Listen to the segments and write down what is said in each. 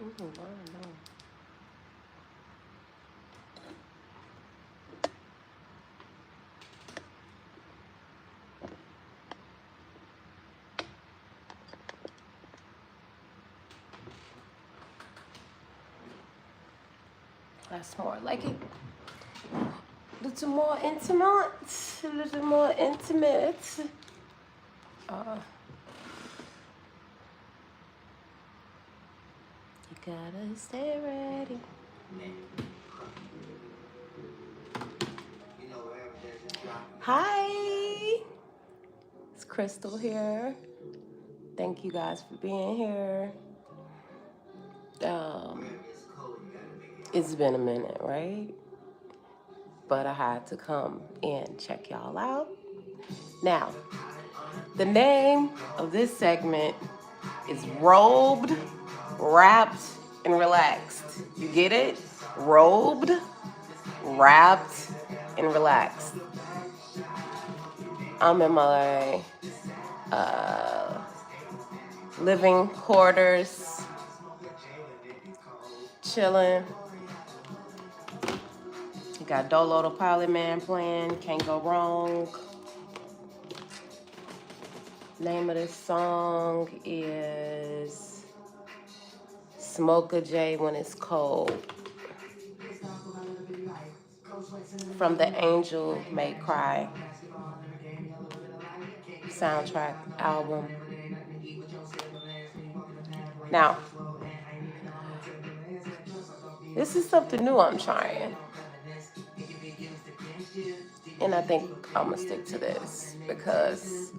Ooh, I don't know. That's more like it. A little more intimate. A little more intimate. You gotta stay ready. Hi, it's Crystal here. Thank you guys for being here. It's been a minute, right? But I had to come and check y'all out. Now, the name of this segment is Robed, Wrapped, and Relaxed. You get it? Robed, Wrapped, and Relaxed. I'm in my living quarters, chilling. You got Dolo the Pilot Man playing, can't go wrong. Name of this song is Smoker J When It's Cold from the Angel May Cry soundtrack album. Now, this is something new I'm trying. And I think I'm gonna stick to this because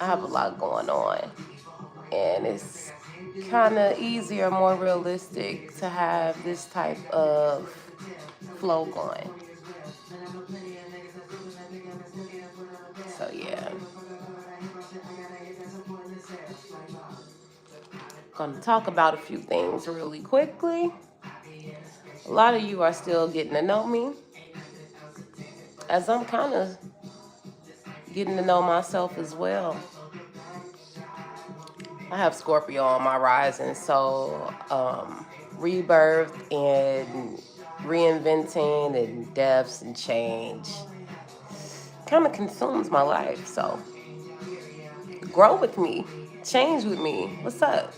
I have a lot going on. And it's kind of easier, more realistic to have this type of flow going. So yeah. Gonna talk about a few things really quickly. A lot of you are still getting to know me, as I'm kind of getting to know myself as well. I have Scorpio on my rising, so rebirth and reinventing and deaths and change kind of consumes my life. So grow with me, change with me. What's up?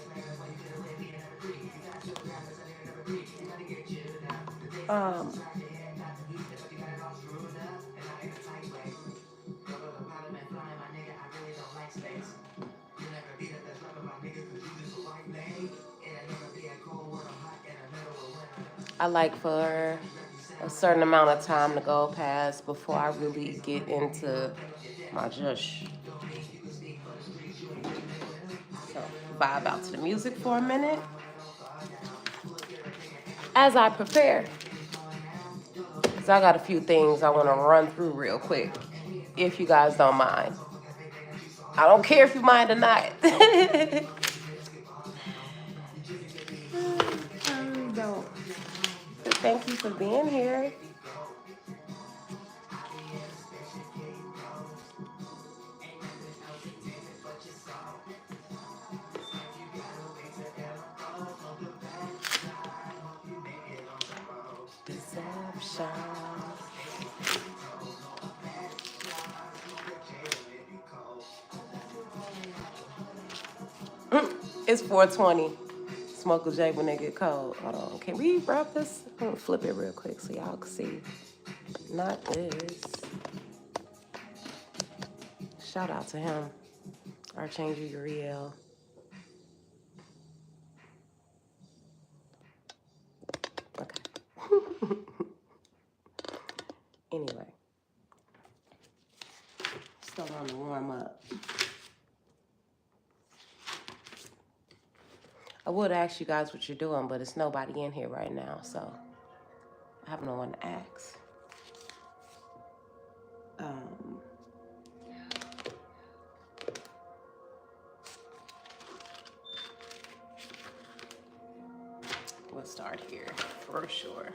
I like for a certain amount of time to go past before I really get into my jush. So vibe out to the music for a minute as I prepare. So I got a few things I want to run through real quick, if you guys don't mind. I don't care if you mind or not. Don't. Thank you for being here. Deception. It's 4:20. Smoke a J when they get cold. Hold on. Can we wrap this? I'm gonna flip it real quick so y'all can see. Not this. Shout out to him. Archangel Uriel. Okay. Anyway. Still on to warm up. I would ask you guys what you're doing, but it's nobody in here right now, so I have no one to ask. We'll start here for sure.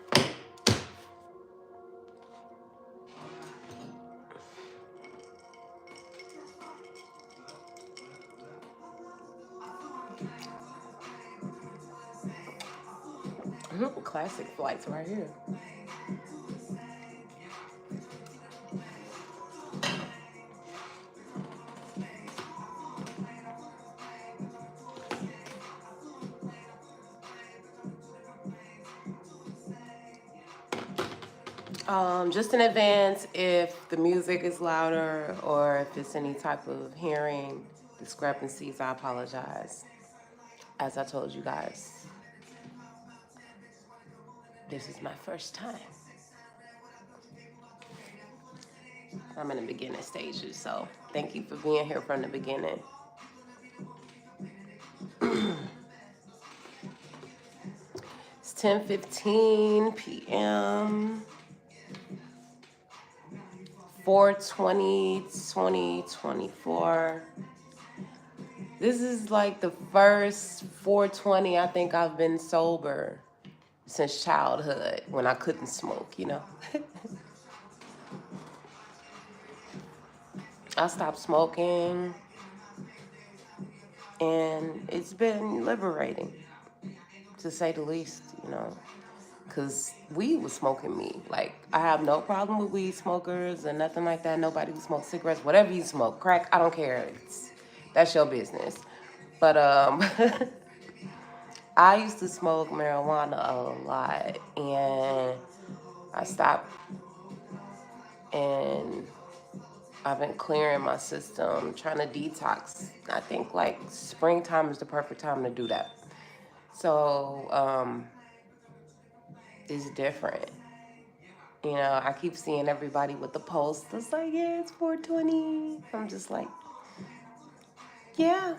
Classic flights right here. Just in advance, if the music is louder or if it's any type of hearing discrepancies, I apologize. As I told you guys, this is my first time. I'm in the beginning stages, so thank you for being here from the beginning. It's 10:15 p.m. 4/20/2024. This is like the first 4/20 I think I've been sober since childhood when I couldn't smoke, you know. I stopped smoking and it's been liberating, to say the least, you know, because weed was smoking me. Like, I have no problem with weed smokers and nothing like that. Nobody who smokes cigarettes, whatever you smoke, crack, I don't care. That's your business. But I used to smoke marijuana a lot, and I stopped, and I've been clearing my system, trying to detox. I think like springtime is the perfect time to do that. So it's different. You know, I keep seeing everybody with the post. It's like, yeah, it's 4/20. I'm just like, yeah.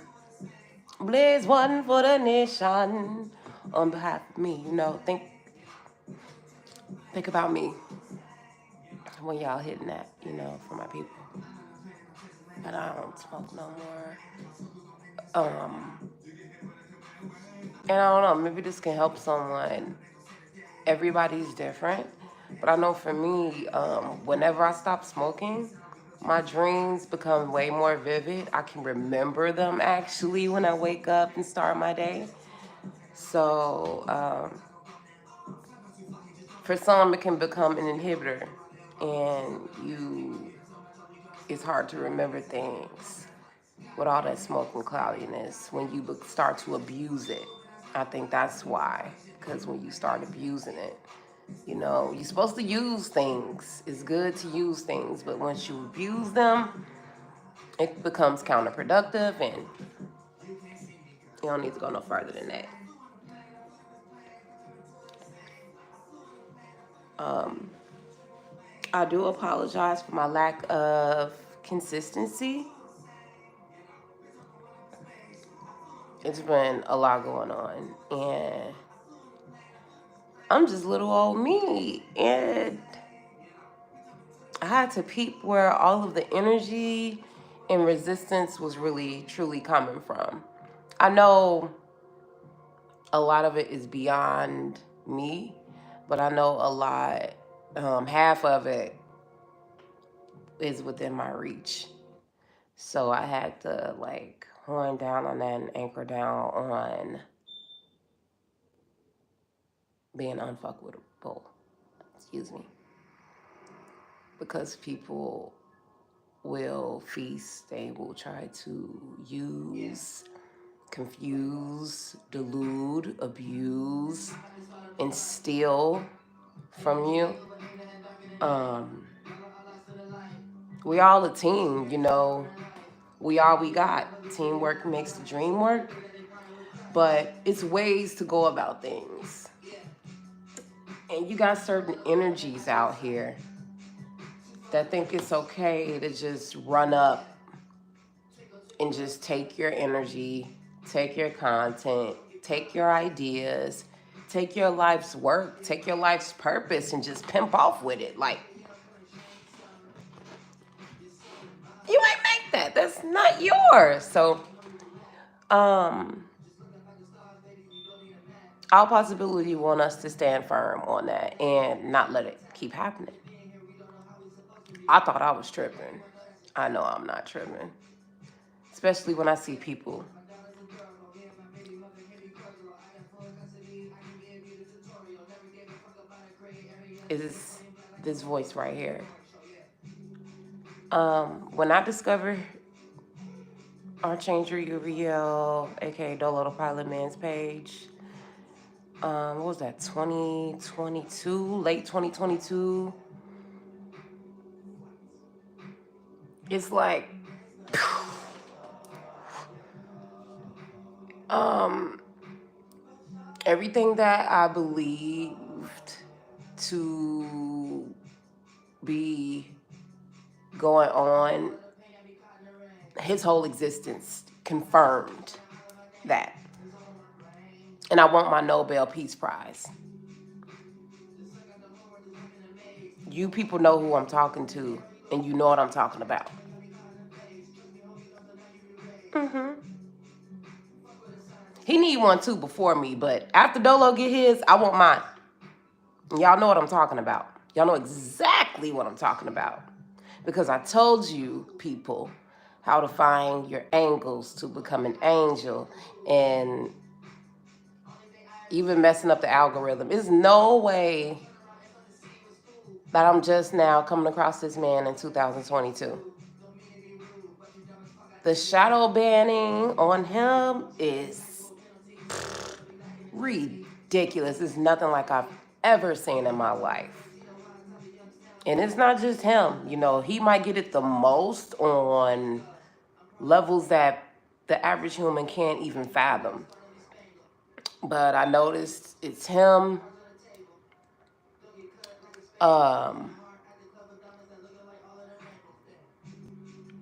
Blaze one for the nation on behalf of me. You know, think about me when y'all hitting that, you know, for my people. But I don't smoke no more. And I don't know, maybe this can help someone. Everybody's different. But I know for me, whenever I stop smoking, my dreams become way more vivid. I can remember them actually when I wake up and start my day. So for some, it can become an inhibitor, and it's hard to remember things with all that smoke and cloudiness when you start to abuse it. I think that's why, because when you start abusing it, you know, you're supposed to use things. It's good to use things, but once you abuse them, it becomes counterproductive, and you don't need to go no further than that. I do apologize for my lack of consistency. It's been a lot going on, and I'm just little old me, and I had to peep where all of the energy and resistance was really, truly coming from. I know a lot of it is beyond me, but I know a lot, half of it is within my reach. So I had to like horn down on that and anchor down on being unfuckable. Excuse me. Because people will feast, they will try to use, confuse, delude, abuse, and steal from you. We all a team, you know. We all we got. Teamwork makes the dream work. But it's ways to go about things. And you got certain energies out here that think it's okay to just run up and just take your energy, take your content, take your ideas, take your life's work, take your life's purpose, and just pimp off with it. Like, you ain't make that. That's not yours. So, all possibility want us to stand firm on that and not let it keep happening. I thought I was tripping. I know I'm not tripping. Especially when I see people is this voice right here. When I discovered Archangel Uriel, aka Dolo the Pilot Man's page, what was that, 2022, late 2022? It's like, everything that I believed to be going on, his whole existence confirmed that. And I want my Nobel Peace Prize. You people know who I'm talking to, and you know what I'm talking about. He need one too before me, but after Dolo get his, I want mine. Y'all know what I'm talking about. Y'all know exactly what I'm talking about. Because I told you, people, how to find your angles to become an angel, and even messing up the algorithm. There's no way that I'm just now coming across this man in 2022. The shadow banning on him is ridiculous. It's nothing like I've ever seen in my life. And it's not just him. You know, he might get it the most on levels that the average human can't even fathom. But I noticed it's him,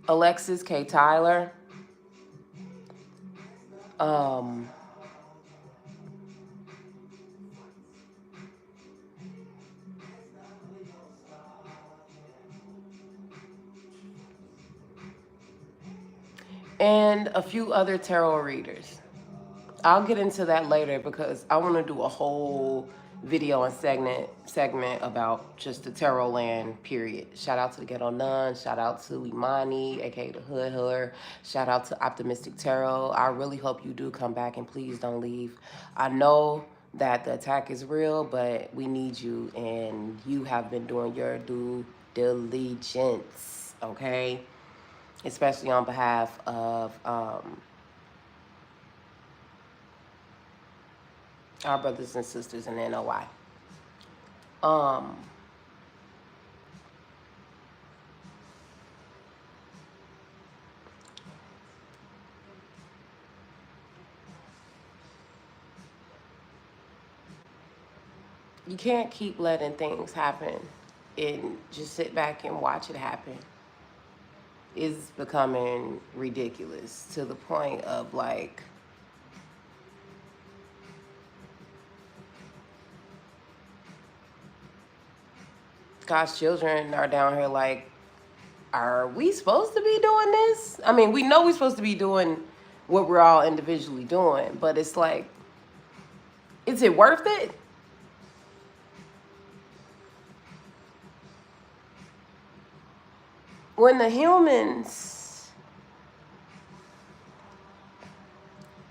Alexis K. Tyler, and a few other tarot readers. I'll get into that later because I want to do a whole video and segment about just the tarot land, period. Shout out to the Ghetto Nun. Shout out to Imani, aka the Hood Hiller. Shout out to Optimistic Tarot. I really hope you do come back, and please don't leave. I know that the attack is real, but we need you, and you have been doing your due diligence, okay? Especially on behalf of our brothers and sisters in NOI. You can't keep letting things happen and just sit back and watch it happen. It's becoming ridiculous to the point of like, God's children are down here like, are we supposed to be doing this? I mean, we know we're supposed to be doing what we're all individually doing, but it's like, is it worth it? When the humans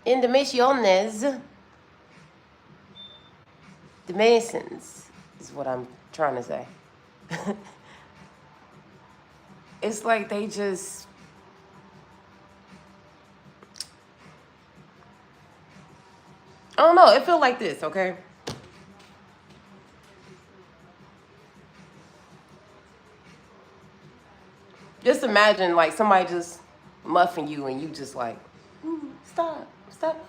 in the Misiones, the Masons is what I'm trying to say. It's like they just, I don't know, it feel like this, okay? Just imagine like somebody just muffing you and you just like, stop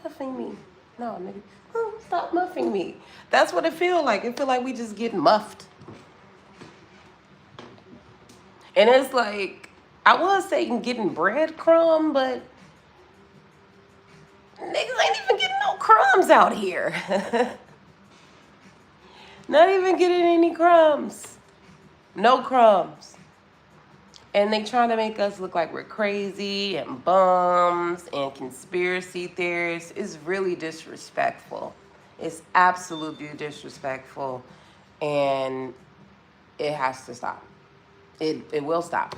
muffing me. No, nigga, stop muffing me. That's what it feel like. It feel like we just get muffed. And it's like, I was saying getting breadcrumb, but niggas ain't even getting no crumbs out here. Not even getting any crumbs. No crumbs. And they trying to make us look like we're crazy and bums and conspiracy theorists. It's really disrespectful. It's absolutely disrespectful. And it has to stop. It will stop.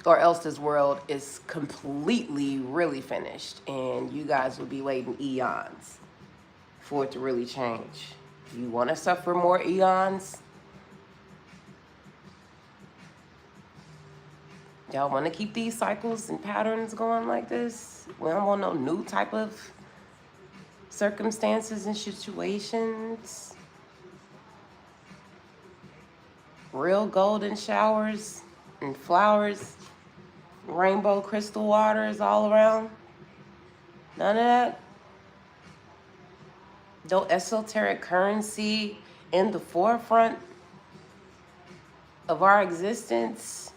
Or else this world is completely really finished. And you guys will be waiting eons for it to really change. You want to suffer more eons? Y'all want to keep these cycles and patterns going like this? We don't want no new type of circumstances and situations. Real golden showers and flowers, rainbow crystal waters all around. None of that. No esoteric currency in the forefront of our existence.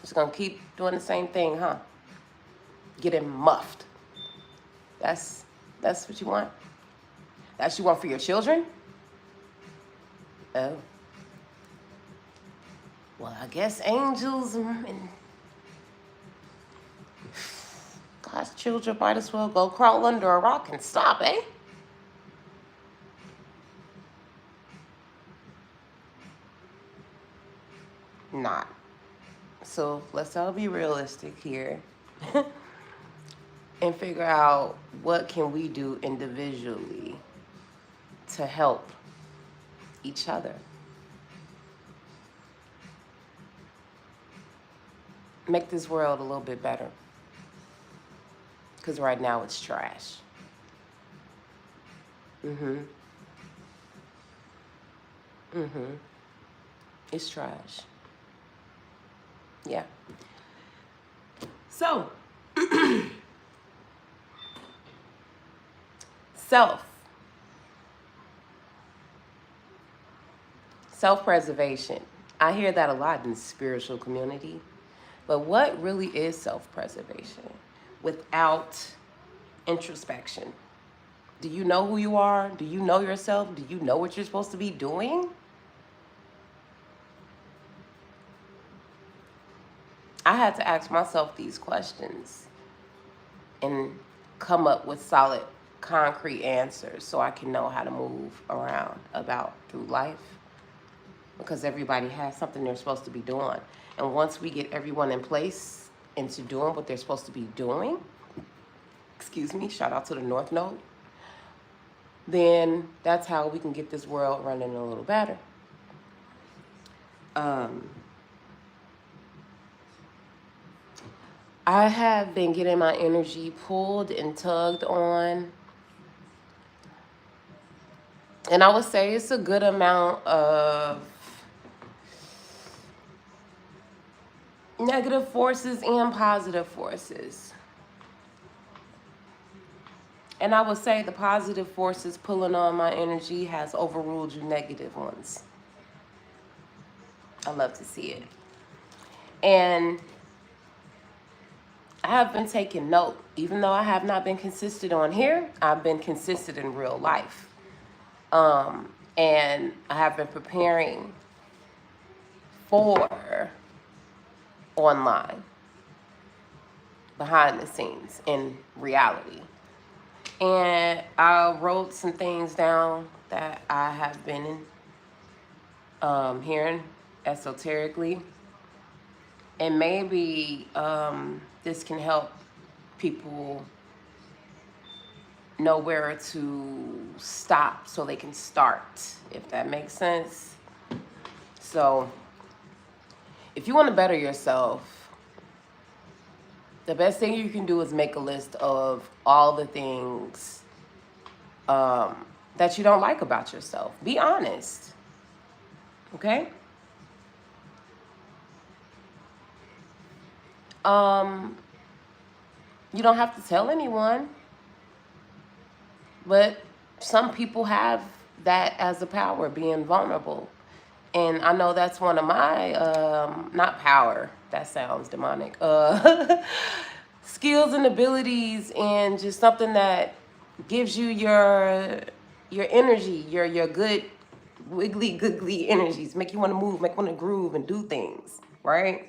Just gonna keep doing the same thing, huh? Getting muffed. That's what you want? That's what you want for your children? Oh. Well, I guess angels and God's children might as well go crawl under a rock and stop, eh? Not. So let's all be realistic here and figure out what can we do individually to help each other. Make this world a little bit better. Because right now it's trash. It's trash. Yeah. So, self-preservation. I hear that a lot in the spiritual community. But what really is self-preservation without introspection? Do you know who you are? Do you know yourself? Do you know what you're supposed to be doing? I had to ask myself these questions and come up with solid, concrete answers so I can know how to move around about through life, because everybody has something they're supposed to be doing. And once we get everyone in place into doing what they're supposed to be doing, excuse me, shout out to the North Node, then that's how we can get this world running a little better. I have been getting my energy pulled and tugged on. And I would say it's a good amount of negative forces and positive forces. And I would say the positive forces pulling on my energy has overruled your negative ones. I love to see it. And I have been taking note. Even though I have not been consistent on here, I've been consistent in real life. And I have been preparing for online, behind the scenes, in reality. And I wrote some things down that I have been hearing esoterically. And maybe this can help people know where to stop so they can start, if that makes sense. So if you want to better yourself, the best thing you can do is make a list of all the things that you don't like about yourself. Be honest. Okay? You don't have to tell anyone, but some people have that as a power, being vulnerable. And I know that's one of my, not power, that sounds demonic, skills and abilities, and just something that gives you your energy, your good, wiggly, googly energies, make you want to move, make you want to groove and do things, right?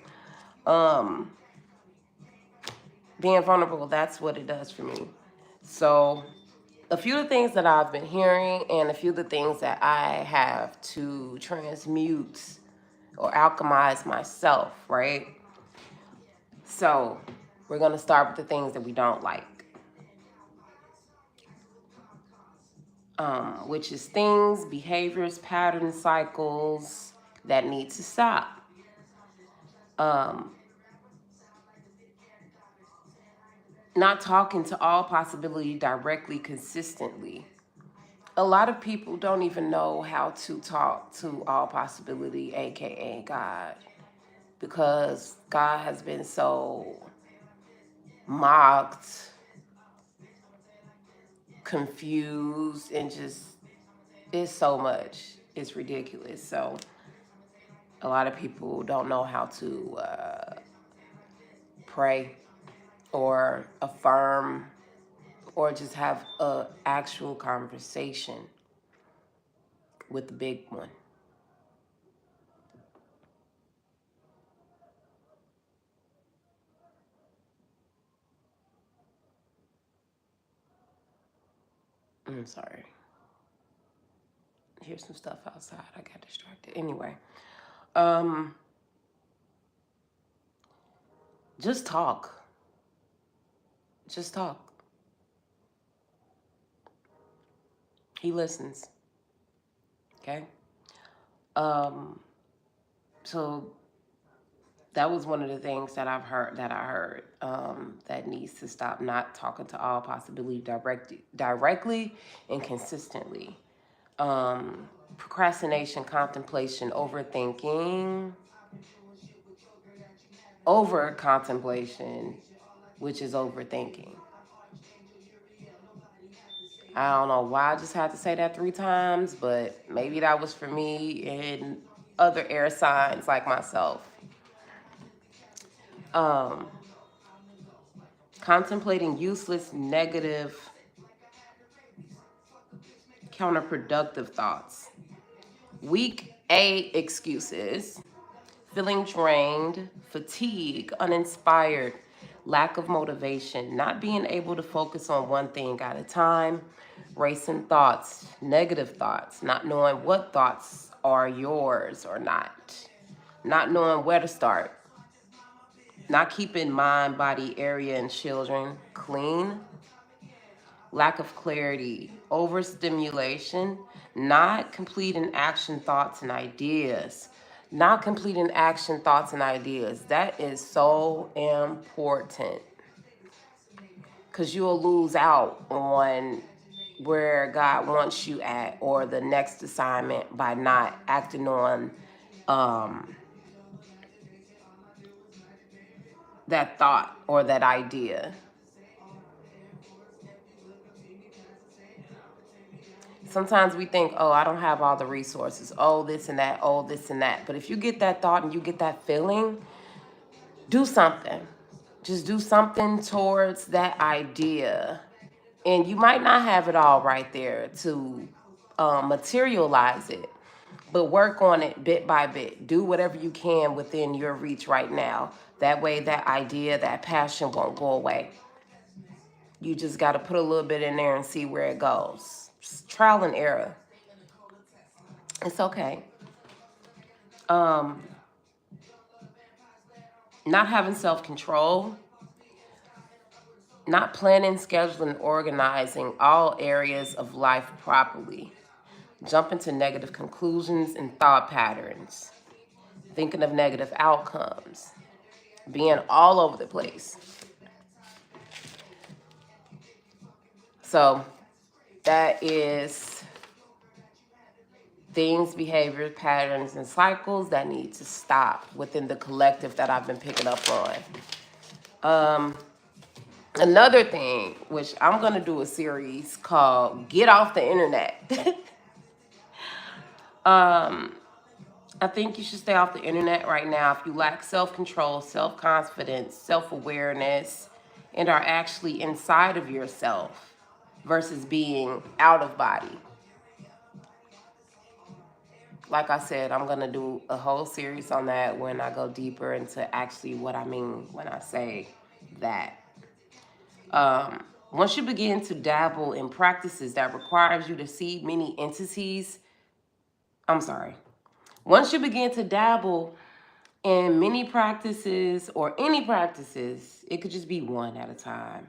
Being vulnerable, that's what it does for me. So a few of the things that I've been hearing and a few of the things that I have to transmute or alchemize myself, right? So we're going to start with the things that we don't like. which is things, behaviors, patterns, cycles that need to stop. Not talking to all possibility directly, consistently. A lot of people don't even know how to talk to all possibility, aka God, because God has been so mocked, confused, and just it's so much. It's ridiculous. So a lot of people don't know how to pray or affirm or just have a actual conversation with the big one. I'm sorry. Here's some stuff outside. I got distracted. Anyway, just talk. Just talk. He listens. Okay. So that was one of the things that I heard that needs to stop. Not talking to all possibility directly and consistently. Procrastination, contemplation, overthinking, over contemplation, which is overthinking. I don't know why I just had to say that 3 times, but maybe that was for me and other air signs like myself. Contemplating useless, negative, counterproductive thoughts. Week A excuses. Feeling drained, fatigue, uninspired, lack of motivation, not being able to focus on one thing at a time, racing thoughts, negative thoughts, not knowing what thoughts are yours or not knowing where to start, not keeping mind, body, area, and children clean, lack of clarity, overstimulation, not completing action, thoughts, and ideas. Not completing action, thoughts, and ideas. That is so important. Because you'll lose out on where God wants you at or the next assignment by not acting on that thought or that idea. Sometimes we think, oh, I don't have all the resources. Oh, this and that. Oh, this and that. But if you get that thought and you get that feeling, do something. Just do something towards that idea. And you might not have it all right there to materialize it, but work on it bit by bit. Do whatever you can within your reach right now. That way that idea, that passion won't go away. You just got to put a little bit in there and see where it goes. Just trial and error. It's okay. Not having self-control, not planning, scheduling, organizing all areas of life properly, jumping to negative conclusions and thought patterns, thinking of negative outcomes, being all over the place. So that is things, behaviors, patterns, and cycles that need to stop within the collective that I've been picking up on. Another thing, which I'm going to do a series called Get Off the Internet. I think you should stay off the internet right now if you lack self-control, self-confidence, self-awareness, and are actually inside of yourself versus being out of body. Like I said, I'm going to do a whole series on that when I go deeper into actually what I mean when I say that. Once you begin to dabble in practices that requires you to see many entities, once you begin to dabble in many practices or any practices, it could just be one at a time.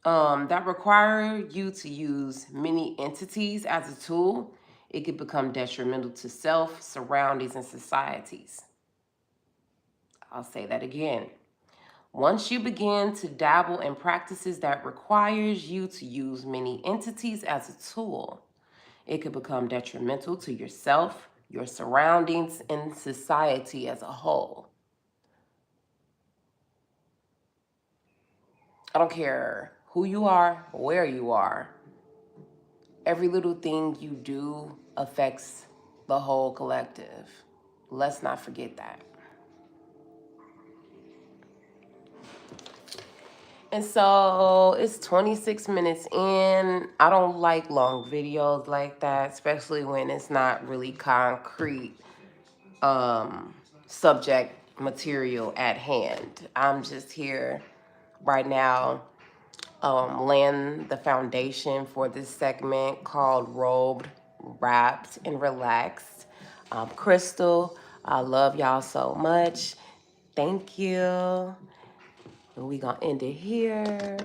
that require you to use many entities as a tool, it could become detrimental to self, surroundings, and societies. I'll say that again. Once you begin to dabble in practices that requires you to use many entities as a tool, it could become detrimental to yourself, your surroundings, and society as a whole. I don't care who you are, where you are. Every little thing you do affects the whole collective. Let's not forget that. And so it's 26 minutes in. I don't like long videos like that, especially when it's not really concrete subject material at hand. I'm just here right now laying the foundation for this segment called Robed, Wrapped, and Relaxed. Crystal, I love y'all so much. Thank you. And we gonna end it here.